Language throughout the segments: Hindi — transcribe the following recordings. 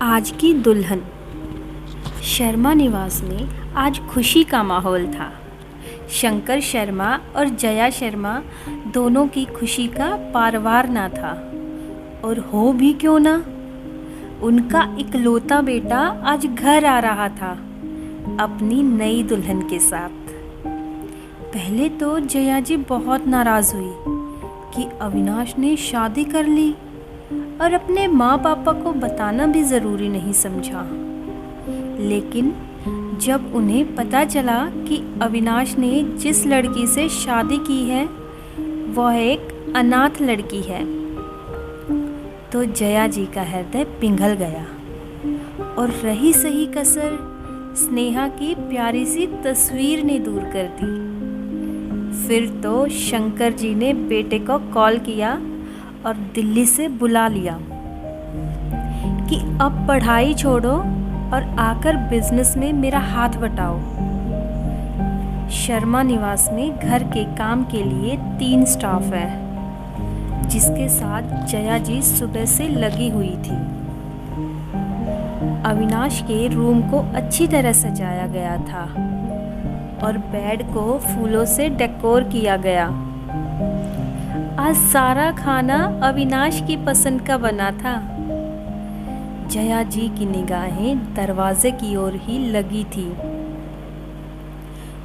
आज की दुल्हन। शर्मा निवास में आज खुशी का माहौल था। शंकर शर्मा और जया शर्मा दोनों की खुशी का पारवार ना था। और हो भी क्यों ना, उनका इकलौता बेटा आज घर आ रहा था अपनी नई दुल्हन के साथ। पहले तो जया जी बहुत नाराज़ हुई कि अविनाश ने शादी कर ली और अपने माँ पापा को बताना भी ज़रूरी नहीं समझा। लेकिन जब उन्हें पता चला कि अविनाश ने जिस लड़की से शादी की है वह एक अनाथ लड़की है, तो जया जी का हृदय पिघल गया। और रही सही कसर स्नेहा की प्यारी सी तस्वीर ने दूर कर दी। फिर तो शंकर जी ने बेटे को कॉल किया और दिल्ली से बुला लिया कि अब पढ़ाई छोड़ो और आकर बिजनेस में मेरा हाथ बटाओ। शर्मा निवास में घर के काम के लिए 3 स्टाफ है, जिसके साथ जया जी सुबह से लगी हुई थी। अविनाश के रूम को अच्छी तरह सजाया गया था और बेड को फूलों से डेकोर किया गया। आज सारा खाना अविनाश की पसंद का बना था। जया जी की निगाहें दरवाजे की ओर ही लगी थी।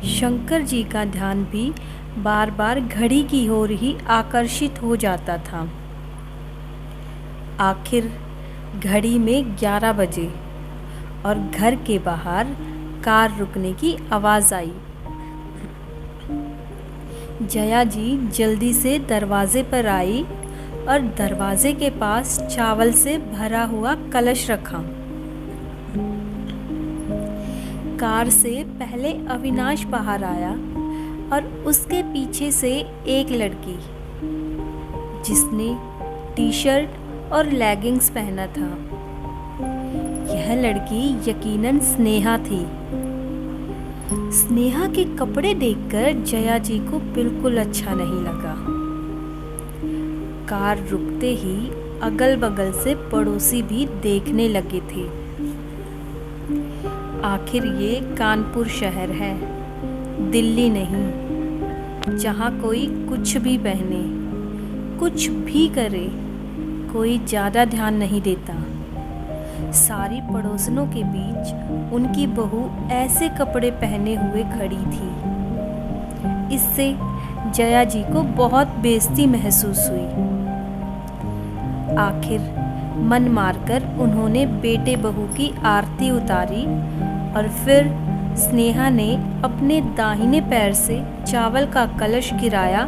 शंकर जी का ध्यान भी बार बार घड़ी की ओर ही आकर्षित हो जाता था। आखिर घड़ी में 11 बजे और घर के बाहर कार रुकने की आवाज़ आई। जया जी जल्दी से दरवाजे पर आई और दरवाजे के पास चावल से भरा हुआ कलश रखा। कार से पहले अविनाश बाहर आया और उसके पीछे से एक लड़की, जिसने टी शर्ट और लेगिंग्स पहना था। यह लड़की यकीनन स्नेहा थी। स्नेहा के कपड़े देखकर जया जी को बिल्कुल अच्छा नहीं लगा। कार रुकते ही अगल बगल से पड़ोसी भी देखने लगे थे। आखिर ये कानपुर शहर है, दिल्ली नहीं, जहाँ कोई कुछ भी पहने, कुछ भी करे, कोई ज़्यादा ध्यान नहीं देता। सारी पड़ोसनों के बीच उनकी बहू ऐसे कपड़े पहने हुए खड़ी थी। इससे जया जी को बहुत बेइज्जती महसूस हुई। आखिर मन मारकर उन्होंने बेटे बहू की आरती उतारी और फिर स्नेहा ने अपने दाहिने पैर से चावल का कलश गिराया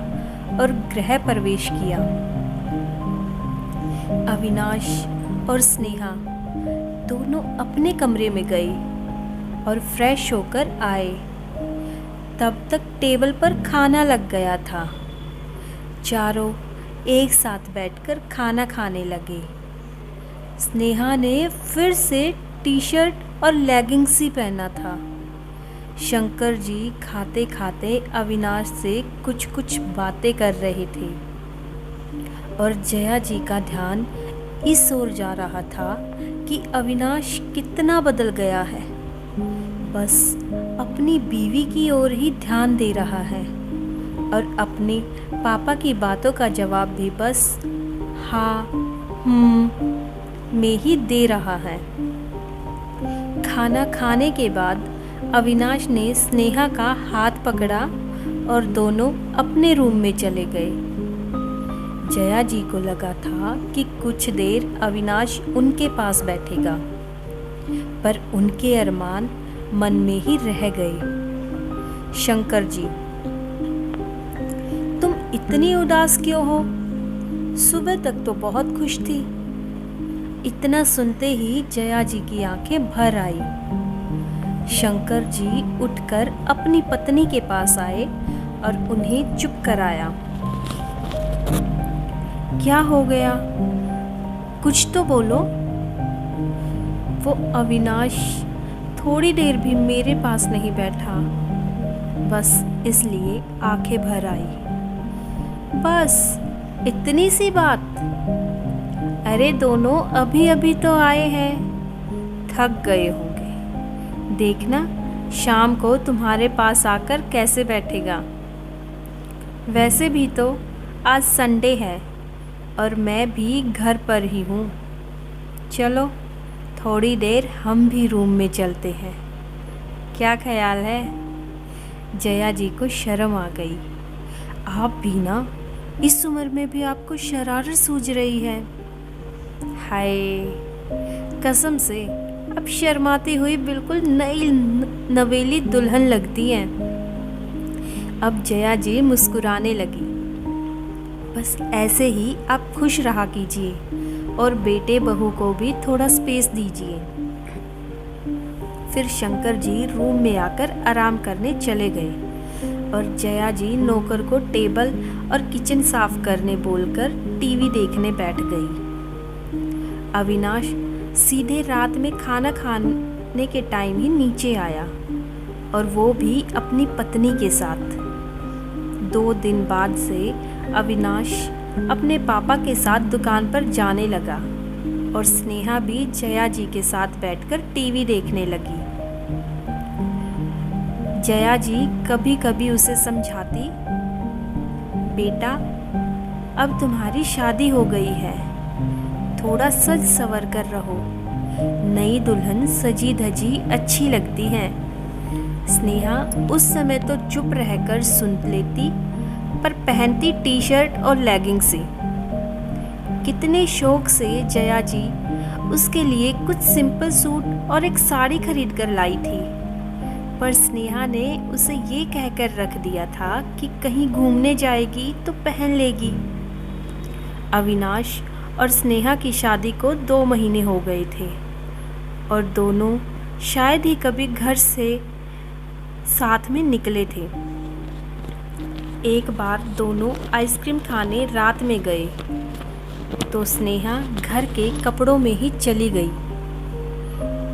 और गृह प्रवेश किया। अविनाश और स्नेहा दोनों अपने कमरे में गए और फ्रेश होकर आए। तब तक टेबल पर खाना लग गया था। चारों एक साथ बैठकर खाना खाने लगे। स्नेहा ने फिर से टी शर्ट और लेगिंग्स ही पहना था। शंकर जी खाते खाते अविनाश से कुछ कुछ बातें कर रहे थे और जया जी का ध्यान इस ओर जा रहा था कि अविनाश कितना बदल गया है। बस अपनी बीवी की ओर ही ध्यान दे रहा है और अपने पापा की बातों का जवाब भी बस हाँ में ही दे रहा है। खाना खाने के बाद अविनाश ने स्नेहा का हाथ पकड़ा और दोनों अपने रूम में चले गए। जया जी को लगा था कि कुछ देर अविनाश उनके पास बैठेगा, पर उनके अरमान मन में ही रह गए। शंकर जी, तुम इतनी उदास क्यों हो? सुबह तक तो बहुत खुश थी। इतना सुनते ही जया जी की आंखें भर आई। शंकर जी उठकर अपनी पत्नी के पास आए और उन्हें चुप कराया। क्या हो गया? कुछ तो बोलो। वो अविनाश थोड़ी देर भी मेरे पास नहीं बैठा, बस इसलिए आंखें भर आई। बस इतनी सी बात? अरे दोनों अभी अभी तो आए हैं, थक गए होंगे। देखना शाम को तुम्हारे पास आकर कैसे बैठेगा। वैसे भी तो आज संडे है और मैं भी घर पर ही हूँ। चलो थोड़ी देर हम भी रूम में चलते हैं, क्या ख्याल है? जया जी को शर्म आ गई। आप भी ना, इस उम्र में भी आपको शरारत सूझ रही है। हाय, कसम से अब शर्माती हुई बिल्कुल नई नवेली दुल्हन लगती हैं। अब जया जी मुस्कुराने लगी। बस ऐसे ही आप खुश रहा कीजिए और बेटे बहू को भी थोड़ा स्पेस दीजिए। फिर शंकर जी रूम में आकर आराम करने चले गए और जया जी नौकर को टेबल और किचन साफ करने बोलकर टीवी देखने बैठ गई। अविनाश सीधे रात में खाना खाने के टाइम ही नीचे आया और वो भी अपनी पत्नी के साथ। 2 दिन बाद से अविनाश अपने पापा के साथ दुकान पर जाने लगा और स्नेहा भी जया जी के साथ बैठकर टीवी देखने लगी। जया जी कभी कभी उसे समझाती, बेटा अब तुम्हारी शादी हो गई है, थोड़ा सज सवर कर रहो। नई दुल्हन सजी धजी अच्छी लगती है। स्नेहा उस समय तो चुप रहकर सुन लेती, पर पहनती टी शर्ट और लेगिंग से। कितने शौक से जया जी उसके लिए कुछ सिंपल सूट और एक साड़ी खरीद कर लाई थी, पर स्नेहा ने उसे ये कहकर रख दिया था कि कहीं घूमने जाएगी तो पहन लेगी। अविनाश और स्नेहा की शादी को 2 महीने हो गए थे और दोनों शायद ही कभी घर से साथ में निकले थे। एक बार दोनों आइसक्रीम खाने रात में गए तो स्नेहा घर के कपड़ों में ही चली गई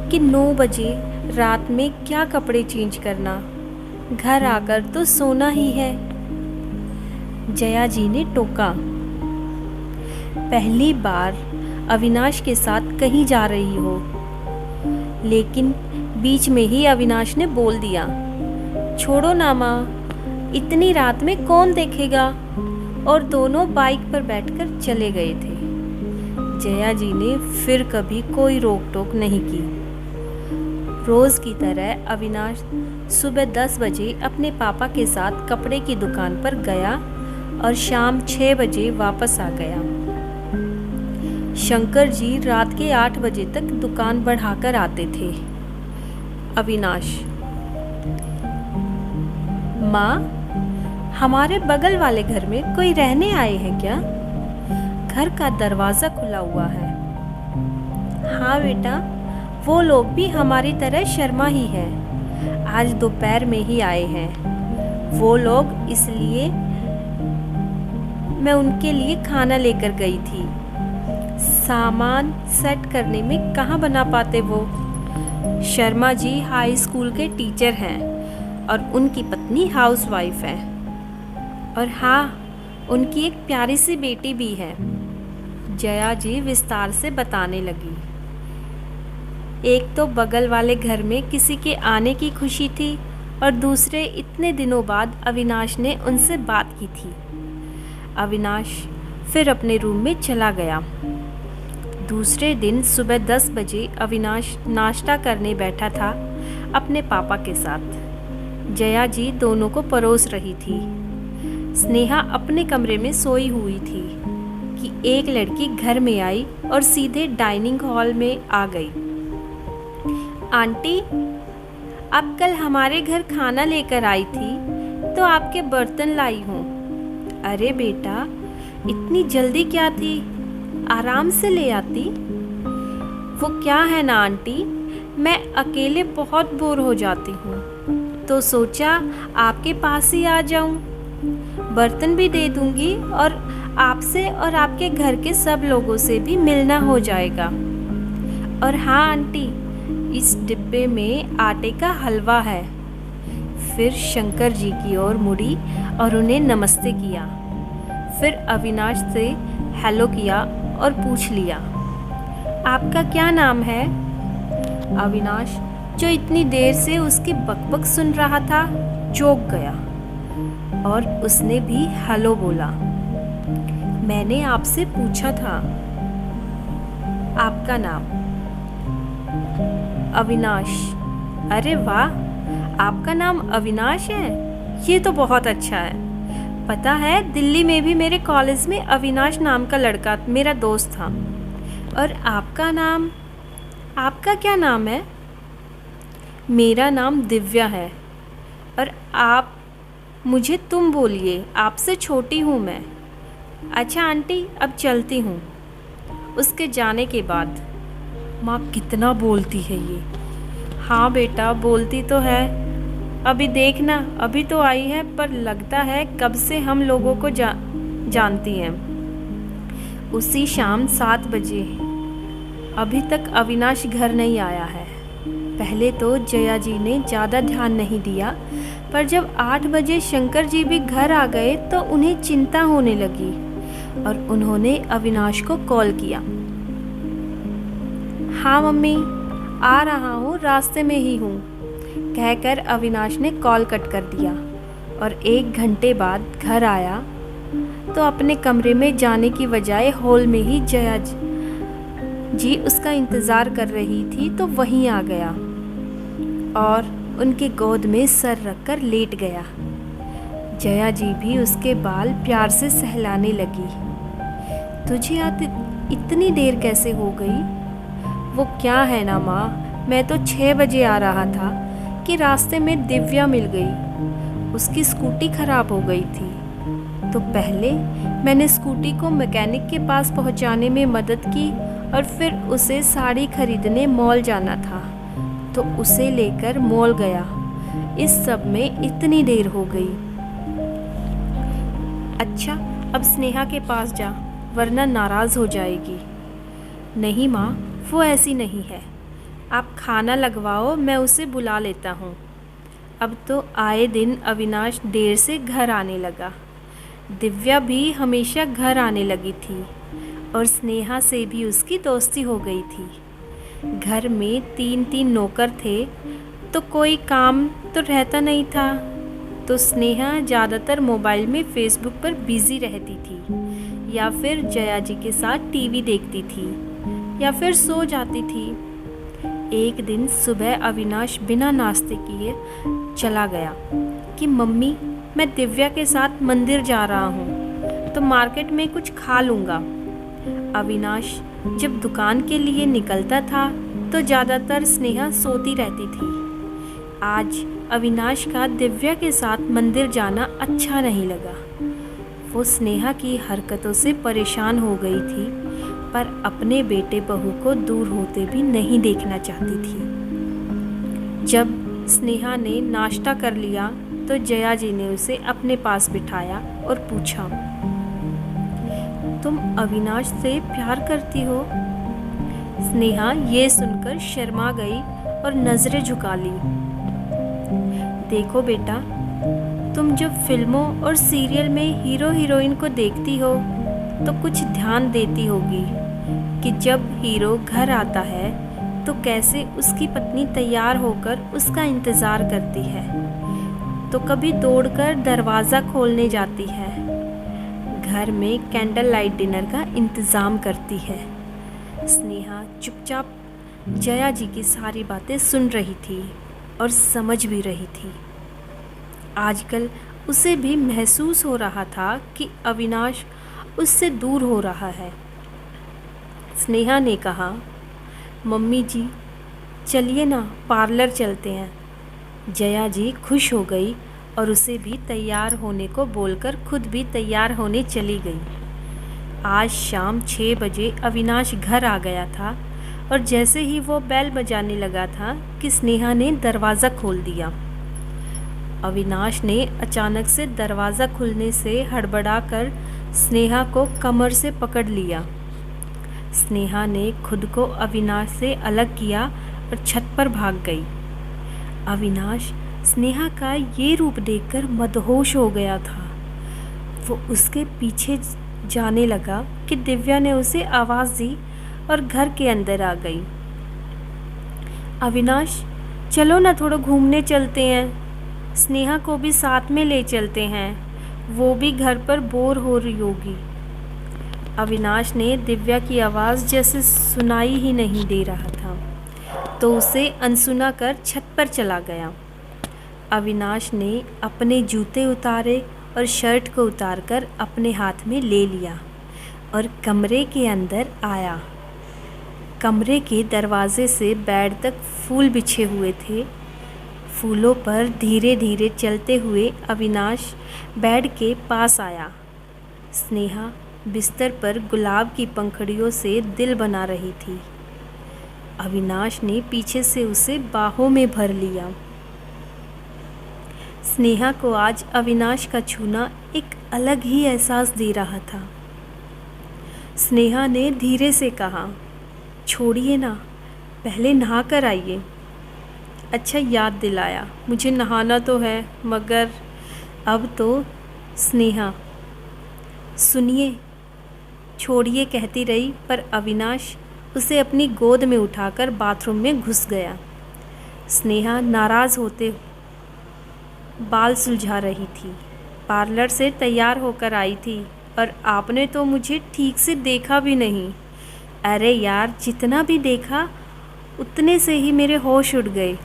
कि 9 बजे रात में क्या कपड़े चेंज करना, घर आकर तो सोना ही है। जया जी ने टोका। पहली बार अविनाश के साथ कहीं जा रही हो, लेकिन बीच में ही अविनाश ने बोल दिया, छोड़ो ना माँ, इतनी रात में कौन देखेगा, और दोनों बाइक पर बैठकर चले गए थे। जया जी ने फिर कभी कोई रोक टोक नहीं की। रोज की तरह अविनाश सुबह 10 बजे अपने पापा के साथ कपड़े की दुकान पर गया और शाम 6 बजे वापस आ गया। शंकर जी रात के 8 बजे तक दुकान बढ़ाकर आते थे। अविनाश, माँ, हमारे बगल वाले घर में कोई रहने आए हैं क्या? घर का दरवाज़ा खुला हुआ है। हाँ बेटा, वो लोग भी हमारी तरह शर्मा ही है, आज दोपहर में ही आए हैं। वो लोग इसलिए मैं उनके लिए खाना लेकर गई थी। सामान सेट करने में कहाँ बना पाते वो। शर्मा जी हाई स्कूल के टीचर हैं और उनकी पत्नी हाउसवाइफ है, और हाँ, उनकी एक प्यारी सी बेटी भी है। जया जी विस्तार से बताने लगी। एक तो बगल वाले घर में किसी के आने की खुशी थी और दूसरे इतने दिनों बाद अविनाश ने उनसे बात की थी। अविनाश फिर अपने रूम में चला गया। दूसरे दिन सुबह 10 बजे अविनाश नाश्ता करने बैठा था अपने पापा के साथ। जया जी दोनों को परोस रही थी। स्नेहा अपने कमरे में सोई हुई थी कि एक लड़की घर में आई और सीधे डाइनिंग हॉल में आ गई। आंटी, आप कल हमारे घर खाना लेकर आई थी तो आपके बर्तन लाई हूँ। अरे बेटा, इतनी जल्दी क्या थी, आराम से ले आती। वो क्या है ना आंटी, मैं अकेले बहुत बोर हो जाती हूँ तो सोचा आपके पास ही आ जाऊँ। बर्तन भी दे दूँगी और आपसे और आपके घर के सब लोगों से भी मिलना हो जाएगा। और हाँ आंटी, इस डिब्बे में आटे का हलवा है। फिर शंकर जी की ओर मुड़ी और उन्हें नमस्ते किया। फिर अविनाश से हेलो किया और पूछ लिया, आपका क्या नाम है? अविनाश, जो इतनी देर से उसकी बकबक सुन रहा था, चौंक गया और उसने भी हेलो बोला। मैंने आपसे पूछा था आपका नाम। अविनाश। अरे वाह, आपका नाम अविनाश है? ये तो बहुत अच्छा है। पता है, दिल्ली में भी मेरे कॉलेज में अविनाश नाम का लड़का मेरा दोस्त था। और आपका क्या नाम है? मेरा नाम दिव्या है। और आप मुझे तुम बोलिए, आपसे छोटी हूँ मैं। अच्छा आंटी, अब चलती हूँ। उसके जाने के बाद माँ कितना बोलती है ये। हाँ बेटा, बोलती तो है। अभी देखना, अभी तो आई है, पर लगता है कब से हम लोगों को जानती हैं। उसी शाम 7 बजे अभी तक अविनाश घर नहीं आया है। पहले तो जया जी ने ज़्यादा ध्यान नहीं दिया, पर जब 8 बजे शंकर जी भी घर आ गए तो उन्हें चिंता होने लगी और उन्होंने अविनाश को कॉल किया। हाँ मम्मी, आ रहा हूँ, रास्ते में ही हूँ, कहकर अविनाश ने कॉल कट कर दिया और 1 घंटे बाद घर आया तो अपने कमरे में जाने की बजाय हॉल में ही जया जी उसका इंतज़ार कर रही थी तो वहीं आ गया और उनके गोद में सर रखकर लेट गया। जया जी भी उसके बाल प्यार से सहलाने लगी। तुझे आते इतनी देर कैसे हो गई? वो क्या है ना माँ, मैं तो 6 बजे आ रहा था कि रास्ते में दिव्या मिल गई। उसकी स्कूटी खराब हो गई थी तो पहले मैंने स्कूटी को मैकेनिक के पास पहुंचाने में मदद की और फिर उसे साड़ी खरीदने मॉल जाना था तो उसे लेकर मॉल गया। इस सब में इतनी देर हो गई। अच्छा, अब स्नेहा के पास जा, वरना नाराज़ हो जाएगी। नहीं माँ, वो ऐसी नहीं है। आप खाना लगवाओ, मैं उसे बुला लेता हूँ। अब तो आए दिन अविनाश देर से घर आने लगा। दिव्या भी हमेशा घर आने लगी थी और स्नेहा से भी उसकी दोस्ती हो गई थी। घर में 3-3 नौकर थे तो कोई काम तो रहता नहीं था, तो स्नेहा ज़्यादातर मोबाइल में फेसबुक पर बिज़ी रहती थी या फिर जया जी के साथ टीवी देखती थी या फिर सो जाती थी। एक दिन सुबह अविनाश बिना नाश्ते किए चला गया कि मम्मी, मैं दिव्या के साथ मंदिर जा रहा हूँ तो मार्केट में कुछ खा लूँगा। अविनाश जब दुकान के लिए निकलता था तो ज़्यादातर स्नेहा सोती रहती थी। आज अविनाश का दिव्या के साथ मंदिर जाना अच्छा नहीं लगा। वो स्नेहा की हरकतों से परेशान हो गई थी, पर अपने बेटे बहू को दूर होते भी नहीं देखना चाहती थी। जब स्नेहा ने नाश्ता कर लिया तो जया जी ने उसे अपने पास बिठाया और पूछा, तुम अविनाश से प्यार करती हो? स्नेहा ये सुनकर शर्मा गई और नज़रें झुका ली। देखो बेटा, तुम जब फिल्मों और सीरियल में हीरो हीरोइन को देखती हो तो कुछ ध्यान देती होगी कि जब हीरो घर आता है तो कैसे उसकी पत्नी तैयार होकर उसका इंतज़ार करती है, तो कभी दौड़कर दरवाज़ा खोलने जाती है, घर में कैंडल लाइट डिनर का इंतज़ाम करती है। स्नेहा चुपचाप जया जी की सारी बातें सुन रही थी और समझ भी रही थी। आजकल उसे भी महसूस हो रहा था कि अविनाश उससे दूर हो रहा है। स्नेहा ने कहा, मम्मी जी चलिए ना, पार्लर चलते हैं। जया जी खुश हो गई और उसे भी तैयार होने को बोलकर खुद भी तैयार होने चली गई। आज शाम 6 बजे अविनाश घर आ गया था और जैसे ही वो बेल बजाने लगा था कि स्नेहा ने दरवाज़ा खोल दिया। अविनाश ने अचानक से दरवाज़ा खुलने से हड़बड़ाकर स्नेहा को कमर से पकड़ लिया। स्नेहा ने खुद को अविनाश से अलग किया और छत पर भाग गई। अविनाश स्नेहा का ये रूप देखकर मदहोश हो गया था। वो उसके पीछे जाने लगा कि दिव्या ने उसे आवाज़ दी और घर के अंदर आ गई। अविनाश, चलो ना थोड़ा घूमने चलते हैं। स्नेहा को भी साथ में ले चलते हैं, वो भी घर पर बोर हो रही होगी। अविनाश ने दिव्या की आवाज़ जैसे सुनाई ही नहीं दे रहा था, तो उसे अनसुना कर छत पर चला गया। अविनाश ने अपने जूते उतारे और शर्ट को उतारकर अपने हाथ में ले लिया और कमरे के अंदर आया। कमरे के दरवाजे से बेड तक फूल बिछे हुए थे। फूलों पर धीरे धीरे चलते हुए अविनाश बेड के पास आया। स्नेहा बिस्तर पर गुलाब की पंखुड़ियों से दिल बना रही थी। अविनाश ने पीछे से उसे बाहों में भर लिया। स्नेहा को आज अविनाश का छूना एक अलग ही एहसास दे रहा था। स्नेहा ने धीरे से कहा, छोड़िए ना, पहले नहा कर आइए। अच्छा याद दिलाया, मुझे नहाना तो है, मगर अब तो। स्नेहा, सुनिए, छोड़िए कहती रही, पर अविनाश उसे अपनी गोद में उठाकर बाथरूम में घुस गया। स्नेहा नाराज़ होते बाल सुलझा रही थी। पार्लर से तैयार होकर आई थी और आपने तो मुझे ठीक से देखा भी नहीं। अरे यार, जितना भी देखा उतने से ही मेरे होश उड़ गए।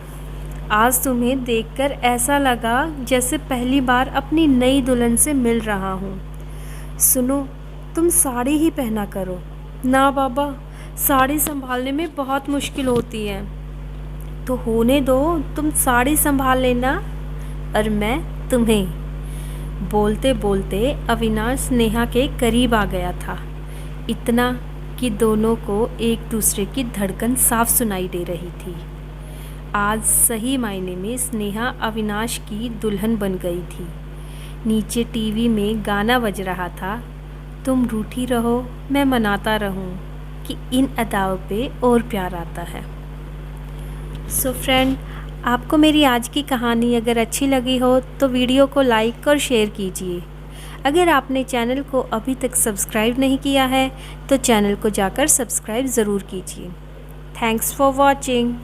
आज तुम्हें देखकर ऐसा लगा जैसे पहली बार अपनी नई दुल्हन से मिल रहा हूँ। सुनो, तुम साड़ी ही पहना करो। ना बाबा, साड़ी संभालने में बहुत मुश्किल होती है। तो होने दो, तुम साड़ी संभाल लेना और मैं तुम्हें। बोलते बोलते अविनाश स्नेहा के करीब आ गया था, इतना कि दोनों को एक दूसरे की धड़कन साफ सुनाई दे रही थी। आज सही मायने में स्नेहा अविनाश की दुल्हन बन गई थी। नीचे टीवी में गाना बज रहा था, तुम रूठी रहो मैं मनाता रहूं, कि इन अदाओं पे और प्यार आता है। सो फ्रेंड, आपको मेरी आज की कहानी अगर अच्छी लगी हो तो वीडियो को लाइक और शेयर कीजिए। अगर आपने चैनल को अभी तक सब्सक्राइब नहीं किया है तो चैनल को जाकर सब्सक्राइब ज़रूर कीजिए। Thanks for watching.